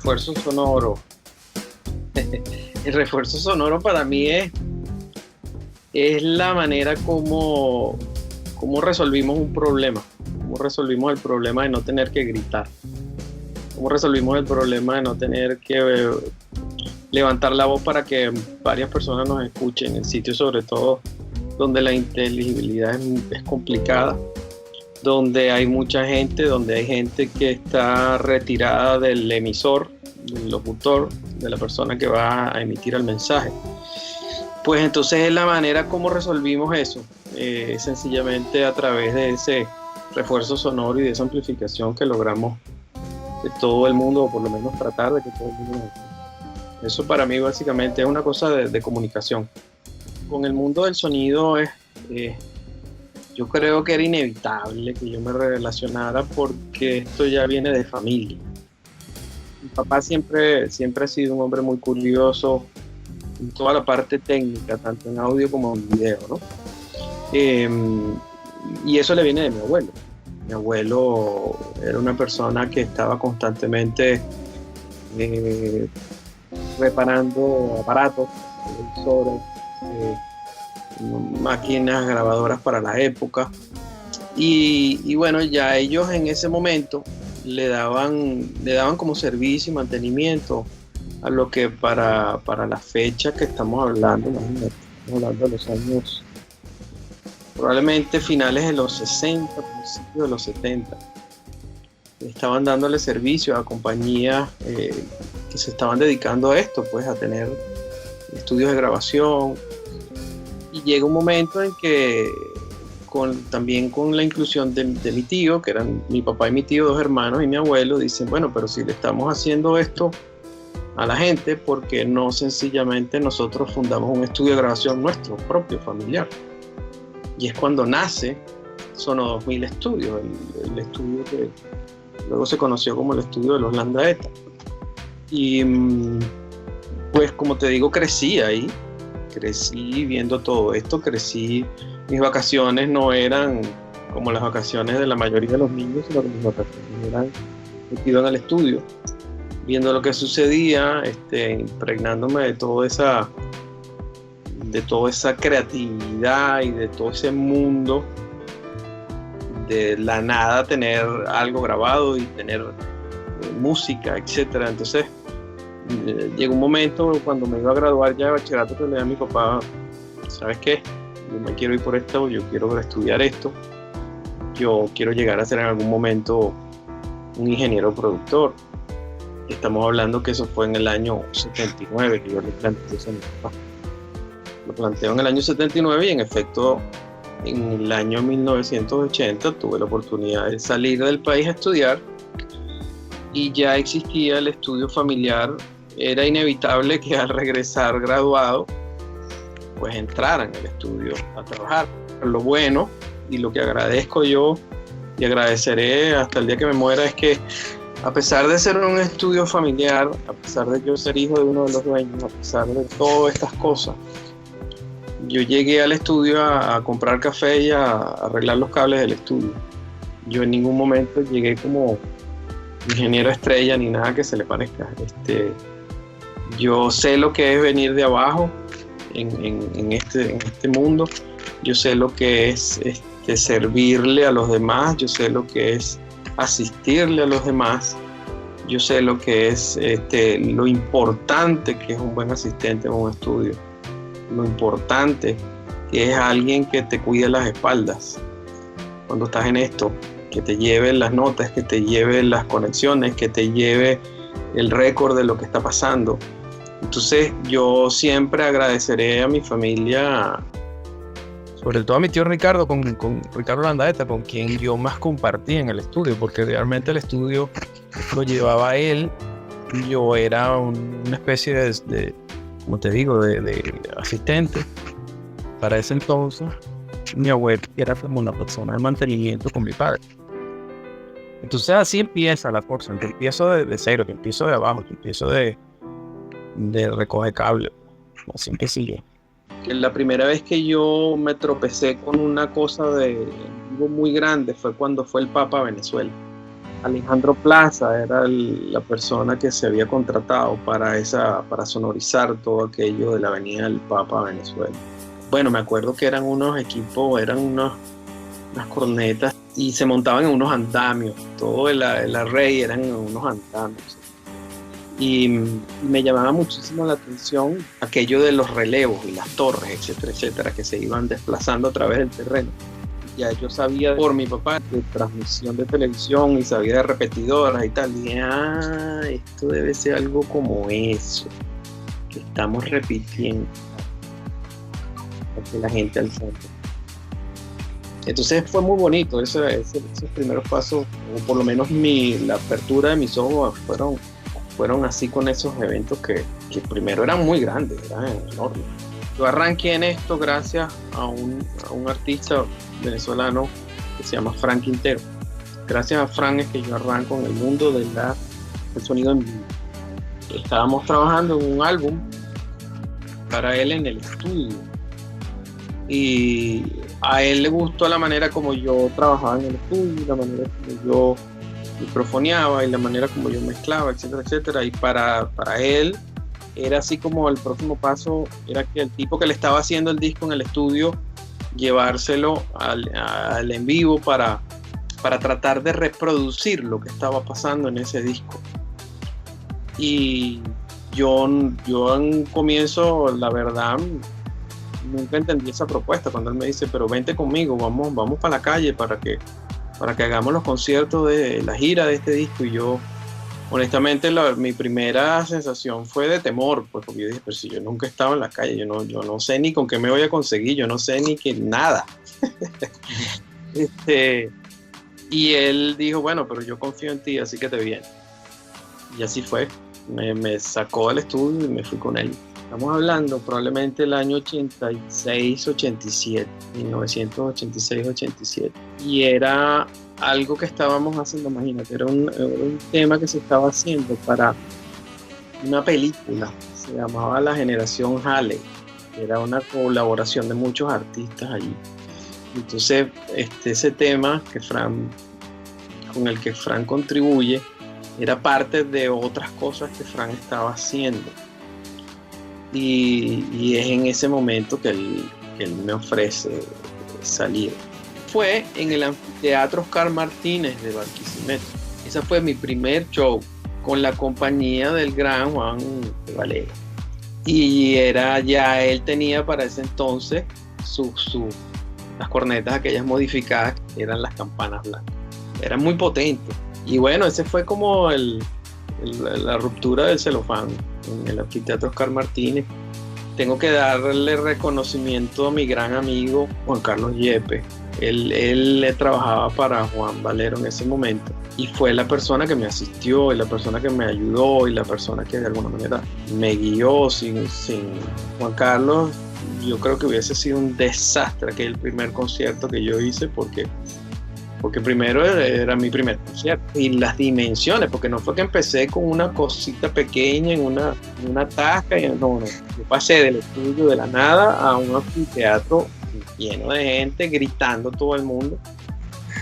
refuerzo sonoro. El refuerzo sonoro para mí es la manera como resolvimos un problema. Cómo resolvimos el problema de no tener que gritar. Cómo resolvimos el problema de no tener que levantar la voz para que varias personas nos escuchen, en sitios sobre todo donde la inteligibilidad es complicada, donde hay mucha gente, donde hay gente que está retirada del emisor, del locutor, de la persona que va a emitir el mensaje. Pues entonces es la manera como resolvimos eso, sencillamente a través de ese refuerzo sonoro y de esa amplificación que logramos de todo el mundo, o por lo menos tratar de que todo el mundo nos escuche. Eso para mí básicamente es una cosa de comunicación. Con el mundo del sonido yo creo que era inevitable que yo me relacionara porque esto ya viene de familia. Mi papá siempre ha sido un hombre muy curioso en toda la parte técnica, tanto en audio como en video, ¿no? Y eso le viene de mi abuelo. Mi abuelo era una persona que estaba constantemente reparando aparatos, televisores, máquinas grabadoras para la época. Y bueno, ya ellos en ese momento le daban como servicio y mantenimiento a lo que para la fecha que estamos hablando, imagínate, estamos hablando de los años probablemente finales de los 60, principios de los 70. Estaban dándole servicio a compañías que se estaban dedicando a esto, pues a tener estudios de grabación. Y llega un momento en que también con la inclusión de mi tío, que eran mi papá y mi tío, dos hermanos, y mi abuelo, dicen, bueno, pero si le estamos haciendo esto a la gente, ¿por qué no sencillamente nosotros fundamos un estudio de grabación nuestro, propio, familiar? Y es cuando nace Sono 2000 Studios, el estudio que luego se conoció como el estudio de los Landaeta. Y pues como te digo, crecí ahí, crecí viendo todo esto, mis vacaciones no eran como las vacaciones de la mayoría de los niños, sino que mis vacaciones eran metido en el estudio, viendo lo que sucedía, impregnándome de toda esa creatividad y de todo ese mundo, de la nada tener algo grabado y tener música, etcétera. Entonces llegó un momento cuando me iba a graduar ya de bachillerato que le dije a mi papá, ¿sabes qué? Yo me quiero ir por esto, yo quiero estudiar esto, yo quiero llegar a ser en algún momento un ingeniero productor. Estamos hablando que eso fue en el año 79 que yo le planteé eso a mi papá. Lo planteo en el año 79 y en efecto en el año 1980 tuve la oportunidad de salir del país a estudiar y ya existía el estudio familiar. Era inevitable que al regresar graduado pues entrara en el estudio a trabajar. Lo bueno y lo que agradezco yo y agradeceré hasta el día que me muera es que a pesar de ser un estudio familiar, a pesar de yo ser hijo de uno de los dueños, a pesar de todas estas cosas, yo llegué al estudio a comprar café y a arreglar los cables del estudio. Yo en ningún momento llegué como ingeniero estrella ni nada que se le parezca. Yo sé lo que es venir de abajo en este mundo. Yo sé lo que es servirle a los demás. Yo sé lo que es asistirle a los demás. Yo sé lo que es lo importante que es un buen asistente en un estudio. Lo importante que es alguien que te cuide las espaldas cuando estás en esto, que te lleve las notas, que te lleve las conexiones, que te lleve el récord de lo que está pasando. Entonces yo siempre agradeceré a mi familia, sobre todo a mi tío Ricardo, con Ricardo Landaeta, con quien yo más compartí en el estudio, porque realmente el estudio lo llevaba él, yo era una especie de como te digo, de asistente. Para ese entonces, mi abuelo era como una persona de mantenimiento con mi padre. Entonces así empieza la cosa, que empiezo de cero, que empiezo de abajo, que empiezo de recoger cable, así que sigue. La primera vez que yo me tropecé con una cosa de algo muy grande fue cuando fue el Papa a Venezuela. Alejandro Plaza era la persona que se había contratado para sonorizar todo aquello de la Avenida del Papa a Venezuela. Bueno, me acuerdo que eran unos equipos, unas cornetas y se montaban en unos andamios. Todo el array eran en unos andamios. Y me llamaba muchísimo la atención aquello de los relevos y las torres, etcétera, etcétera, que se iban desplazando a través del terreno. Ya yo sabía por mi papá de transmisión de televisión y sabía de repetidoras y tal. Y dije, esto debe ser algo como eso, que estamos repitiendo, porque la gente al centro. Entonces fue muy bonito esos primeros pasos, o por lo menos la apertura de mis ojos fueron así con esos eventos que primero eran muy grandes, eran enormes. Yo arranqué en esto gracias a un artista venezolano que se llama Frank Quintero. Gracias a Frank es que yo arranco en el mundo del sonido en vivo. Estábamos trabajando en un álbum para él en el estudio y a él le gustó la manera como yo trabajaba en el estudio, la manera como yo microfoneaba y la manera como yo mezclaba, etcétera, etcétera. Y para él era así como el próximo paso, era que el tipo que le estaba haciendo el disco en el estudio, llevárselo al en vivo para tratar de reproducir lo que estaba pasando en ese disco. Y yo en un comienzo, la verdad, nunca entendí esa propuesta. Cuando él me dice, pero vente conmigo, vamos para la calle para que hagamos los conciertos de la gira de este disco. Y yo, honestamente, mi primera sensación fue de temor, pues, porque yo dije, pero si yo nunca he estado en la calle, yo no sé ni con qué me voy a conseguir, yo no sé ni que nada. Y él dijo, bueno, pero yo confío en ti, así que te vienes. Y así fue, me sacó del estudio y me fui con él. Estamos hablando probablemente el año 86, 87, 1986, 87. Y era algo que estábamos haciendo, imagínate, era un tema que se estaba haciendo para una película, se llamaba La Generación Halley, era una colaboración de muchos artistas allí. Entonces, ese tema con el que Frank contribuye, era parte de otras cosas que Frank estaba haciendo. Y es en ese momento que él me ofrece salir. Fue en el Anfiteatro Oscar Martínez de Barquisimeto. Ese fue mi primer show con la compañía del gran Juan Valera. Y él tenía para ese entonces las cornetas aquellas modificadas, que eran las campanas blancas. Eran muy potentes. Y bueno, ese fue como la ruptura del celofán en el Anfiteatro Oscar Martínez. Tengo que darle reconocimiento a mi gran amigo Juan Carlos Yepes. Él trabajaba para Juan Valero en ese momento y fue la persona que me asistió y la persona que me ayudó y la persona que de alguna manera me guió. Sin Juan Carlos, yo creo que hubiese sido un desastre aquel primer concierto que yo hice, porque primero era mi primer concierto y las dimensiones, porque no fue que empecé con una cosita pequeña en una tasca, no, yo pasé del estudio de la nada a un anfiteatro lleno de gente gritando todo el mundo,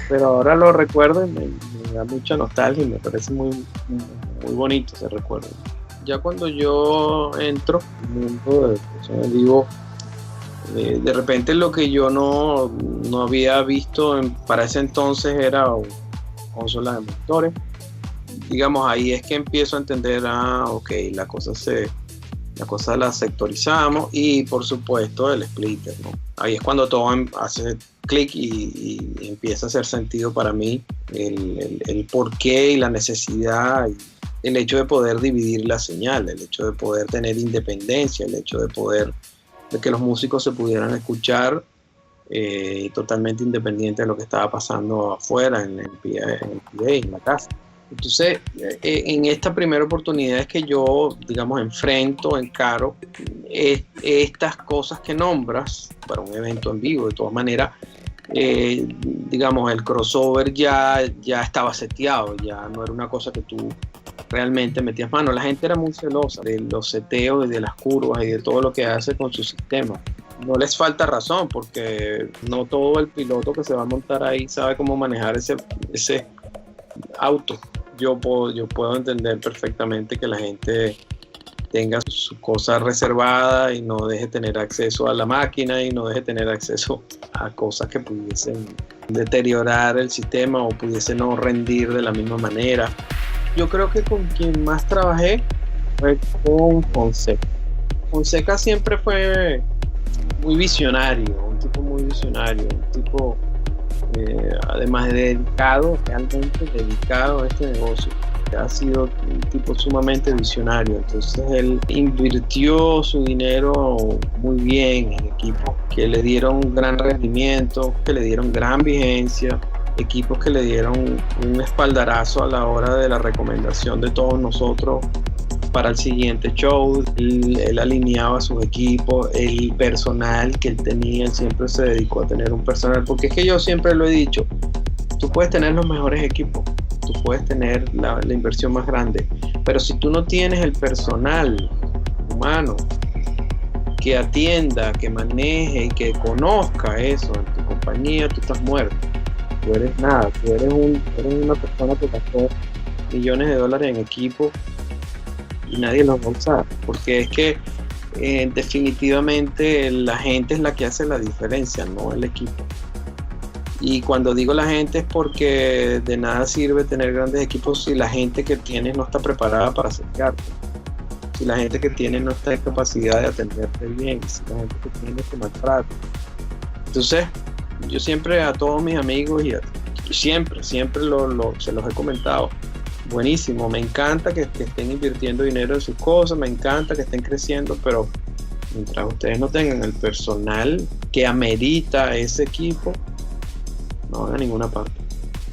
pero ahora lo recuerdo y me da mucha nostalgia y me parece muy, muy bonito ese recuerdo. Ya cuando yo entro en el mundo de expresión en vivo, de repente lo que yo no había visto para ese entonces era consolas de motores. Digamos, ahí es que empiezo a entender, ok, la cosa la sectorizamos y por supuesto el splitter, ¿no? Ahí es cuando todo hace clic y empieza a hacer sentido para mí el porqué y la necesidad, y el hecho de poder dividir la señal, el hecho de poder tener independencia, el hecho de que los músicos se pudieran escuchar totalmente independiente de lo que estaba pasando afuera, en el PA, en la casa. Entonces, en esta primera oportunidad es que yo, digamos, encaro estas cosas que nombras para un evento en vivo. De todas maneras, digamos, el crossover ya estaba seteado, ya no era una cosa que tú realmente metías mano. La gente era muy celosa de los seteos y de las curvas y de todo lo que hace con su sistema. No les falta razón, porque no todo el piloto que se va a montar ahí sabe cómo manejar ese auto. Yo puedo entender perfectamente que la gente tenga su cosa reservada y no deje tener acceso a la máquina y no deje tener acceso a cosas que pudiesen deteriorar el sistema o pudiesen no rendir de la misma manera. Yo creo que con quien más trabajé fue con Fonseca. Fonseca siempre fue muy visionario, un tipo muy visionario, un tipo además de dedicado, realmente dedicado a este negocio. Ha sido un tipo sumamente visionario, entonces él invirtió su dinero muy bien en equipos que le dieron gran rendimiento, que le dieron gran vigencia, equipos que le dieron un espaldarazo a la hora de la recomendación de todos nosotros para el siguiente show. Él alineaba a sus equipos, el personal que él tenía, él siempre se dedicó a tener un personal, porque es que yo siempre lo he dicho, tú puedes tener los mejores equipos, tú puedes tener la inversión más grande, pero si tú no tienes el personal humano que atienda, que maneje y que conozca eso en tu compañía, tú estás muerto. Tú eres nada, tú eres una persona que gastó millones de dólares en equipo y nadie los va a usar, porque es que definitivamente la gente es la que hace la diferencia, no el equipo. Y cuando digo la gente es porque de nada sirve tener grandes equipos si la gente que tienes no está preparada para acercarte, si la gente que tienes no está en capacidad de atenderte bien, si la gente que tienes te maltrata. Entonces, yo siempre a todos mis amigos y siempre se los he comentado, buenísimo, me encanta que estén invirtiendo dinero en sus cosas, me encanta que estén creciendo, pero mientras ustedes no tengan el personal que amerita ese equipo, no van a ninguna parte.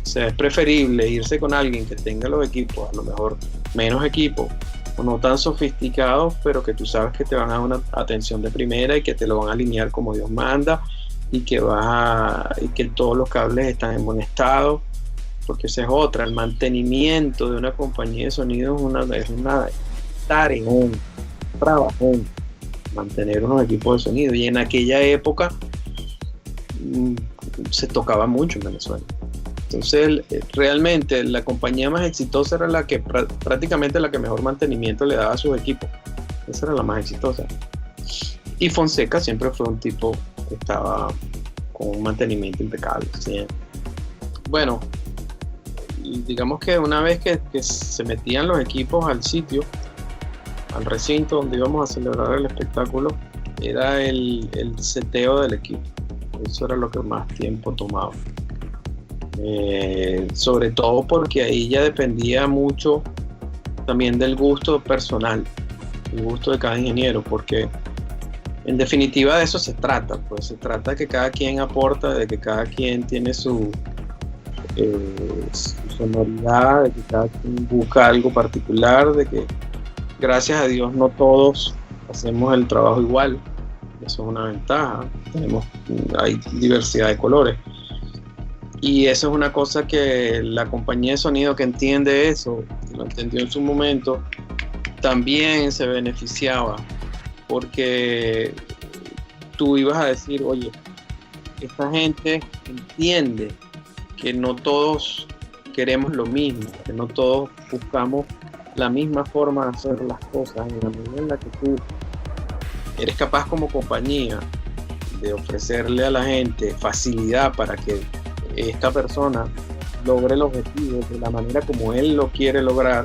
O sea, es preferible irse con alguien que tenga los equipos, a lo mejor menos equipos, o no tan sofisticados, pero que tú sabes que te van a dar una atención de primera y que te lo van a alinear como Dios manda y que todos los cables están en buen estado, porque esa es otra. El mantenimiento de una compañía de sonido es una tarea, un trabajo, mantener unos equipos de sonido, y en aquella época se tocaba mucho en Venezuela. Entonces realmente la compañía más exitosa era la que prácticamente la que mejor mantenimiento le daba a sus equipos. Esa era la más exitosa. Y Fonseca siempre fue un tipo que estaba con un mantenimiento impecable, ¿sí? Bueno, digamos que una vez que se metían los equipos al sitio, al recinto donde íbamos a celebrar el espectáculo, era el seteo del equipo. Eso era lo que más tiempo tomaba. Sobre todo porque ahí ya dependía mucho también del gusto personal, el gusto de cada ingeniero, porque en definitiva de eso se trata, pues se trata de que cada quien aporta, de que cada quien tiene su sonoridad, de que cada quien busca algo particular, de que gracias a Dios no todos hacemos el trabajo igual. Eso es una ventaja, hay diversidad de colores. Y eso es una cosa que la compañía de sonido que entiende eso, lo entendió en su momento, también se beneficiaba, porque tú ibas a decir, oye, esta gente entiende que no todos queremos lo mismo, que no todos buscamos la misma forma de hacer las cosas. En la medida en la que tú eres capaz como compañía de ofrecerle a la gente facilidad para que esta persona logre el objetivo de la manera como él lo quiere lograr,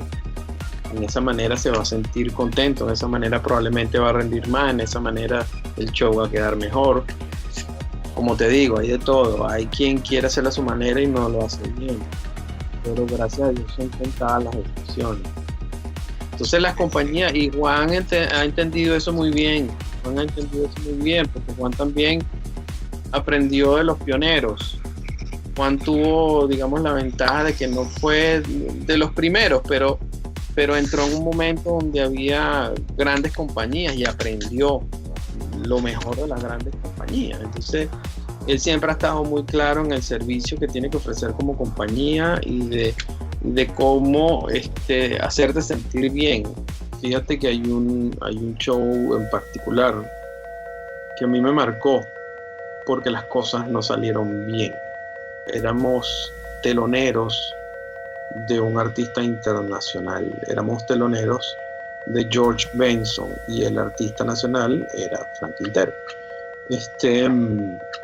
en esa manera se va a sentir contento, en esa manera probablemente va a rendir más, en esa manera el show va a quedar mejor. Como te digo, hay de todo, hay quien quiere hacerlo a su manera y no lo hace bien, pero gracias a Dios son contadas las excepciones. Entonces las compañías, y Juan ha entendido eso muy bien, porque Juan también aprendió de los pioneros. Juan tuvo, digamos, la ventaja de que no fue de los primeros, pero entró en un momento donde había grandes compañías y aprendió lo mejor de las grandes compañías. Entonces, él siempre ha estado muy claro en el servicio que tiene que ofrecer como compañía y de cómo hacerte sentir bien. Fíjate que hay un show en particular que a mí me marcó porque las cosas no salieron bien. Éramos teloneros de un artista internacional. Éramos teloneros de George Benson y el artista nacional era Frank Quintero.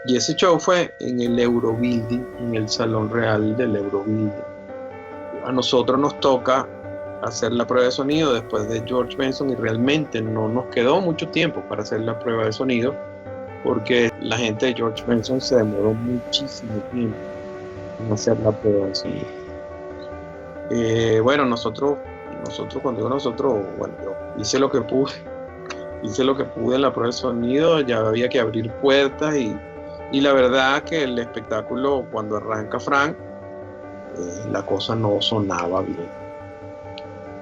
Y ese show fue en el Eurobuilding, en el Salón Real del Eurobuilding. A nosotros nos toca hacer la prueba de sonido después de George Benson y realmente no nos quedó mucho tiempo para hacer la prueba de sonido porque la gente de George Benson se demoró muchísimo tiempo en hacer la prueba de sonido. Bueno, nosotros, cuando digo nosotros, bueno, yo hice lo que pude en la prueba de sonido, ya había que abrir puertas y la verdad que el espectáculo, cuando arranca Frank, la cosa no sonaba bien,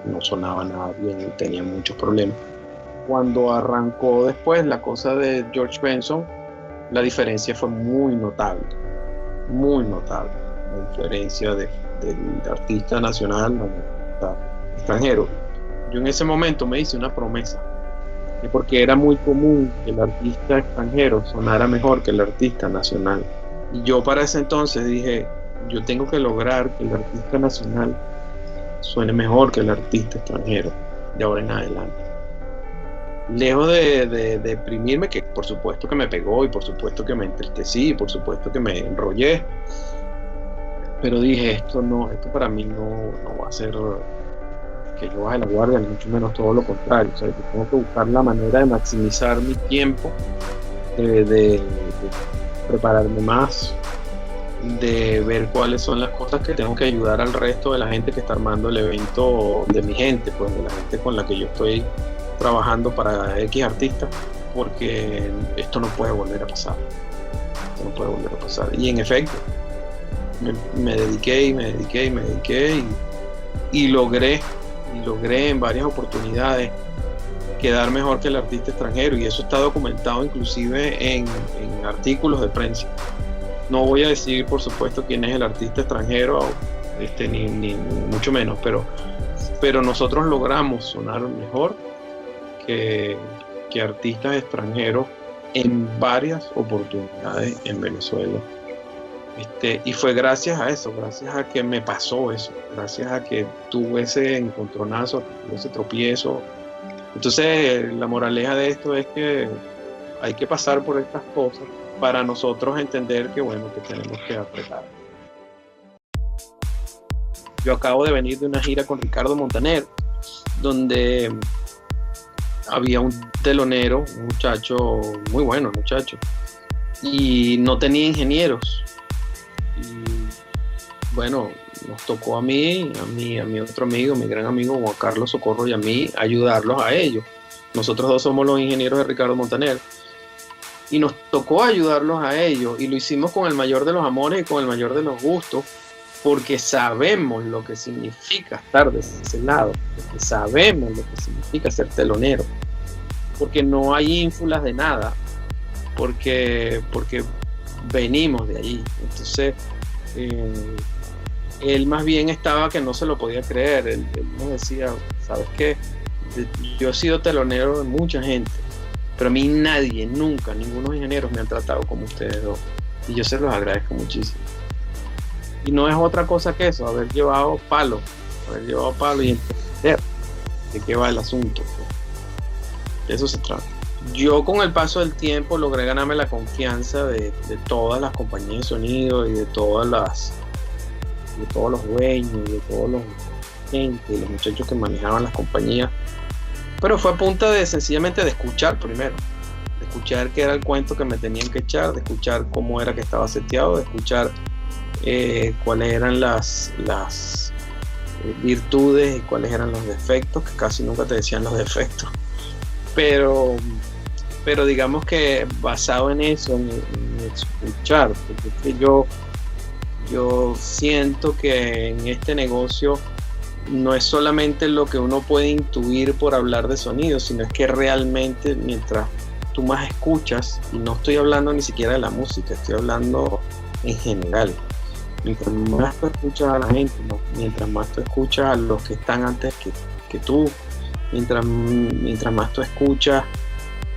no sonaba nada bien, tenía muchos problemas. Cuando arrancó después la cosa de George Benson, la diferencia fue muy notable, la diferencia del artista nacional al extranjero. Yo en ese momento me hice una promesa, porque era muy común que el artista extranjero sonara mejor que el artista nacional. Y yo para ese entonces dije, yo tengo que lograr que el artista nacional suene mejor que el artista extranjero, de ahora en adelante. Lejos de deprimirme, que por supuesto que me pegó y por supuesto que me entristecí y por supuesto que me enrollé, pero dije, esto para mí no va a ser que yo baje la guardia, ni mucho menos, todo lo contrario. O sea, yo tengo que buscar la manera de maximizar mi tiempo, de prepararme más, de ver cuáles son las cosas que tengo que ayudar al resto de la gente que está armando el evento, de mi gente, pues de la gente con la que yo estoy trabajando para X artistas, porque esto no puede volver a pasar. Y en efecto, me dediqué y logré en varias oportunidades quedar mejor que el artista extranjero, y eso está documentado inclusive en artículos de prensa. No voy a decir, por supuesto, quién es el artista extranjero, ni mucho menos, pero nosotros logramos sonar mejor que artistas extranjeros en varias oportunidades en Venezuela. Y fue gracias a eso, gracias a que me pasó eso, gracias a que tuve ese encontronazo, ese tropiezo. Entonces, la moraleja de esto es que hay que pasar por estas cosas para nosotros entender que, bueno, que tenemos que apretar. Yo acabo de venir de una gira con Ricardo Montaner, donde había un telonero, un muchacho, muy bueno muchacho, y no tenía ingenieros. Y bueno, nos tocó a mí, a mi otro amigo, mi gran amigo Juan Carlos Socorro, y a mí ayudarlos a ellos. Nosotros dos somos los ingenieros de Ricardo Montaner. Y nos tocó ayudarlos a ellos, y lo hicimos con el mayor de los amores y con el mayor de los gustos, porque sabemos lo que significa estar de ese lado, porque sabemos lo que significa ser telonero, porque no hay ínfulas de nada, porque venimos de allí. Entonces, él más bien estaba que no se lo podía creer. Él nos decía, ¿sabes qué? Yo he sido telonero de mucha gente, pero a mí nadie, nunca, ningunos ingenieros me han tratado como ustedes dos, y yo se los agradezco muchísimo. Y no es otra cosa que eso, haber llevado palo y entender de qué va el asunto. De eso se trata. Yo, con el paso del tiempo, logré ganarme la confianza de todas las compañías de sonido y de todos los dueños, de todos los gente y los muchachos que manejaban las compañías. Pero fue a punta de sencillamente de escuchar primero, de escuchar qué era el cuento que me tenían que echar, de escuchar cómo era que estaba seteado, de escuchar cuáles eran las virtudes y cuáles eran los defectos, que casi nunca te decían los defectos, pero digamos que basado en eso, en escuchar, porque es que yo siento que en este negocio no es solamente lo que uno puede intuir por hablar de sonido, sino es que realmente mientras tú más escuchas, y no estoy hablando ni siquiera de la música, estoy hablando en general, mientras más tú escuchas a la gente, ¿no? Mientras más tú escuchas a los que están antes que tú, mientras más tú escuchas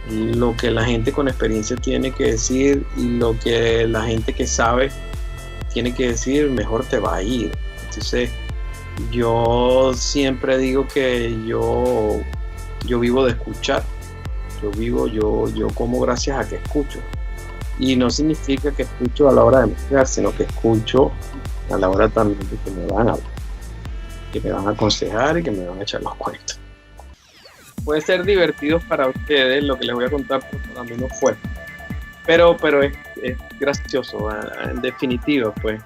lo que la gente con experiencia tiene que decir y lo que la gente que sabe tiene que decir, mejor te va a ir. Entonces, Yo siempre digo que yo vivo de escuchar. Yo como gracias a que escucho. Y no significa que escucho a la hora de mezclar, sino que escucho a la hora también de que me van a hablar, que me van a aconsejar y que me van a echar los cuentos. Puede ser divertido para ustedes lo que les voy a contar, pero para mí no fue. Pero es gracioso, en definitiva, pues.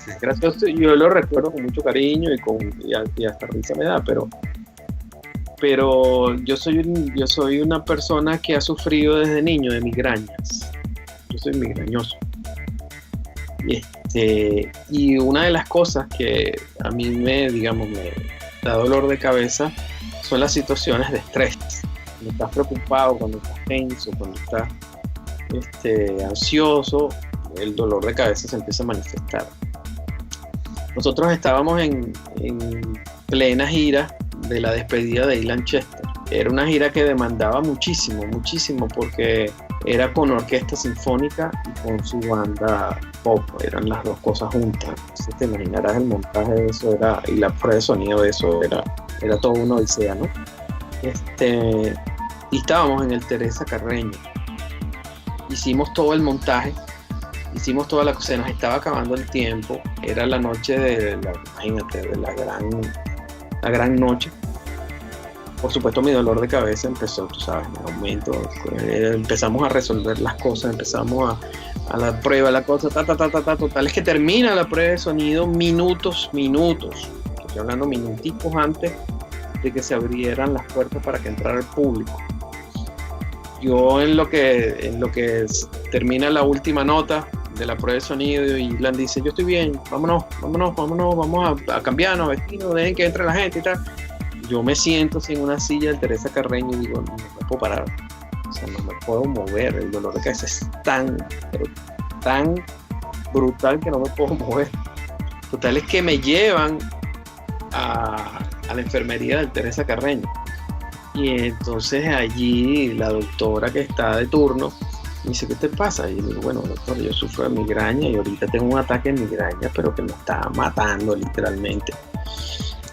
Es gracioso, yo lo recuerdo con mucho cariño y hasta risa me da, pero yo soy una persona que ha sufrido desde niño de migrañas. Yo soy migrañoso. Y una de las cosas que a mí me da dolor de cabeza son las situaciones de estrés. Cuando estás preocupado, cuando estás tenso, cuando estás ansioso, el dolor de cabeza se empieza a manifestar. Nosotros estábamos en plena gira de la despedida de Ilan Chester. Era una gira que demandaba muchísimo, porque era con orquesta sinfónica y con su banda pop, eran las dos cosas juntas. Entonces te imaginarás el montaje de eso y la prueba de sonido de eso era todo una odisea, ¿no? Y estábamos en el Teresa Carreño. Hicimos todo el montaje, hicimos toda la cosa, se nos estaba acabando el tiempo, era la noche de la gran noche. Por supuesto mi dolor de cabeza empezó, tú sabes, en aumento. Empezamos a resolver las cosas, empezamos a la prueba, la cosa, total es que termina la prueba de sonido minutos, estoy hablando minuticos antes de que se abrieran las puertas para que entrara el público. Yo en lo que termina la última nota de la prueba de sonido y Ilan dice, yo estoy bien, vámonos, vamos a cambiarnos, vestirnos, dejen que entre la gente y tal. Yo me siento así en una silla del Teresa Carreño y digo, no me puedo parar, o sea, no me puedo mover, el dolor de cabeza es tan brutal que no me puedo mover. Total es que me llevan a la enfermería del Teresa Carreño. Y entonces allí la doctora que está de turno me dice, ¿qué te pasa? Y yo digo, bueno, doctor, yo sufro de migraña y ahorita tengo un ataque de migraña, pero que me está matando literalmente.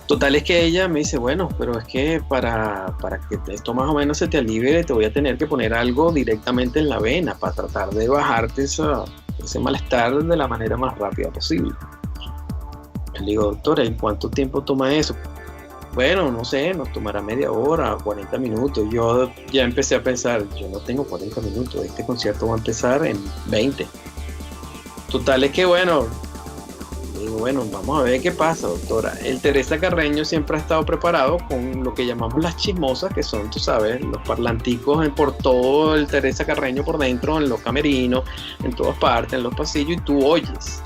Total es que ella me dice, bueno, pero es que para que esto más o menos se te alivie, te voy a tener que poner algo directamente en la vena para tratar de bajarte ese malestar de la manera más rápida posible. Le digo, doctora, ¿en cuánto tiempo toma eso? Bueno, no sé, nos tomará media hora, 40 minutos. Yo ya empecé a pensar, yo no tengo 40 minutos, este concierto va a empezar en 20. Total es que bueno, digo, bueno, vamos a ver qué pasa, doctora. El Teresa Carreño siempre ha estado preparado con lo que llamamos las chismosas, que son, tú sabes, los parlanticos por todo el Teresa Carreño por dentro, en los camerinos, en todas partes, en los pasillos, y tú oyes.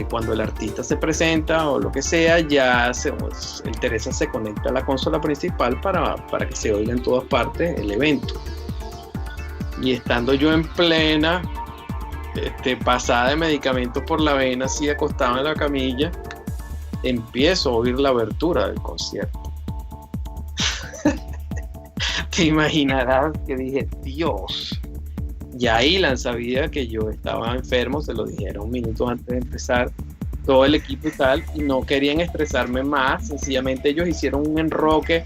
Cuando el artista se presenta o lo que sea, el Teresa se conecta a la consola principal para que se oiga en todas partes el evento. Y estando yo en plena pasada de medicamentos por la vena, así acostado en la camilla, empiezo a oír la abertura del concierto. Te imaginarás que dije, Dios. Ya Ilan sabía que yo estaba enfermo, se lo dijeron minutos antes de empezar, todo el equipo y tal, y no querían estresarme más, sencillamente ellos hicieron un enroque,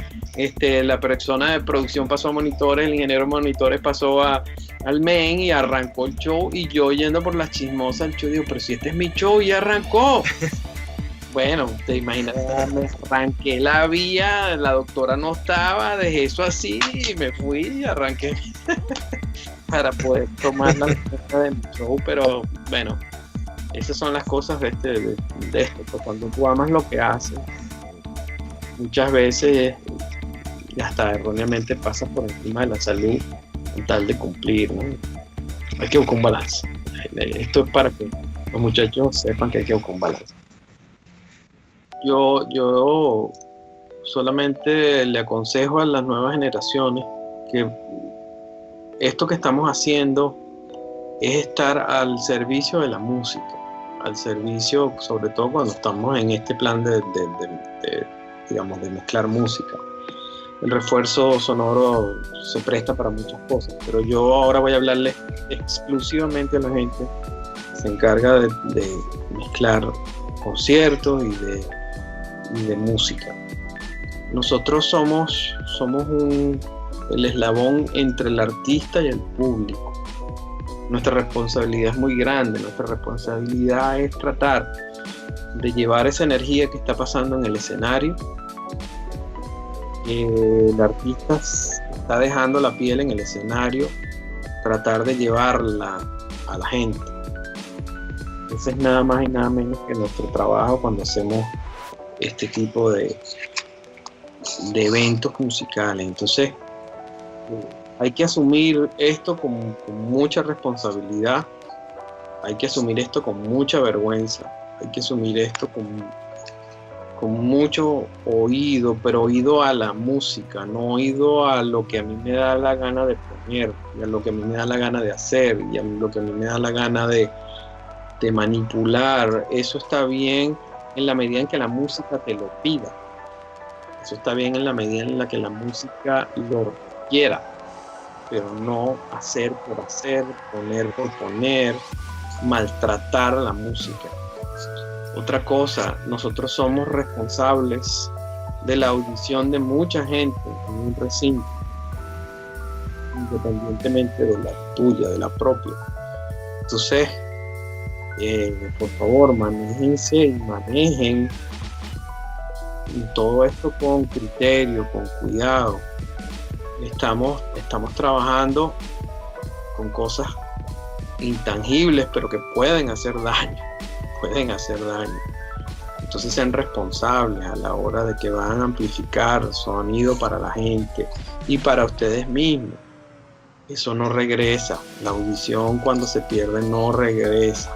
la persona de producción pasó a monitores, el ingeniero de monitores pasó al main y arrancó el show, y yo yendo por las chismosas al show, digo, pero si este es mi show, ya arrancó. Bueno, te imaginas, me arranqué la vía, la doctora no estaba, dejé eso así y me fui y arranqué para poder tomar la cuenta de mi show, pero bueno, esas son las cosas de esto, pues cuando tú amas lo que haces, muchas veces hasta erróneamente pasas por encima de la salud con tal de cumplir, ¿no? Hay que buscar un balance. Esto es para que los muchachos sepan que hay que buscar un balance. Yo solamente le aconsejo a las nuevas generaciones que esto que estamos haciendo es estar al servicio de la música, al servicio, sobre todo cuando estamos en este plan de mezclar música. El refuerzo sonoro se presta para muchas cosas, pero yo ahora voy a hablarle exclusivamente a la gente que se encarga de mezclar conciertos y de y de música. Nosotros somos el eslabón entre el artista y el público. Nuestra responsabilidad es muy grande. Nuestra responsabilidad es tratar de llevar esa energía que está pasando en el escenario. El artista está dejando la piel en el escenario, tratar de llevarla a la gente. Ese es nada más y nada menos que nuestro trabajo cuando hacemos este tipo de eventos musicales. Entonces, hay que asumir esto con mucha responsabilidad, hay que asumir esto con mucha vergüenza, hay que asumir esto con mucho oído, pero oído a la música, no oído a lo que a mí me da la gana de poner, y a lo que a mí me da la gana de hacer, y a lo que a mí me da la gana de manipular. Eso está bien en la medida en que la música te lo pida. Eso está bien en la medida en la que la música lo quiera, pero no hacer por hacer, poner por poner, maltratar la música. Otra cosa, nosotros somos responsables de la audición de mucha gente en un recinto, independientemente de la tuya, de la propia. Entonces, por favor, manéjense y manejen todo esto con criterio, con cuidado. Estamos trabajando con cosas intangibles, pero que pueden hacer daño. Entonces sean responsables a la hora de que van a amplificar sonido para la gente y para ustedes mismos. Eso no regresa. La audición, cuando se pierde, no regresa.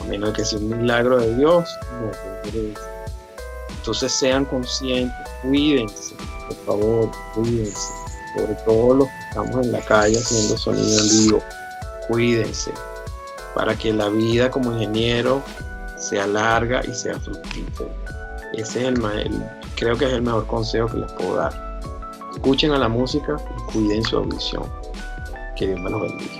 A menos que sea un milagro de Dios, no regresa. Entonces sean conscientes, cuídense, por favor, cuídense. Sobre todo los que estamos en la calle haciendo sonido en vivo, cuídense, para que la vida como ingeniero sea larga y sea fructífera. Ese es creo que es el mejor consejo que les puedo dar. Escuchen a la música y cuiden su audición. Que Dios me los bendiga.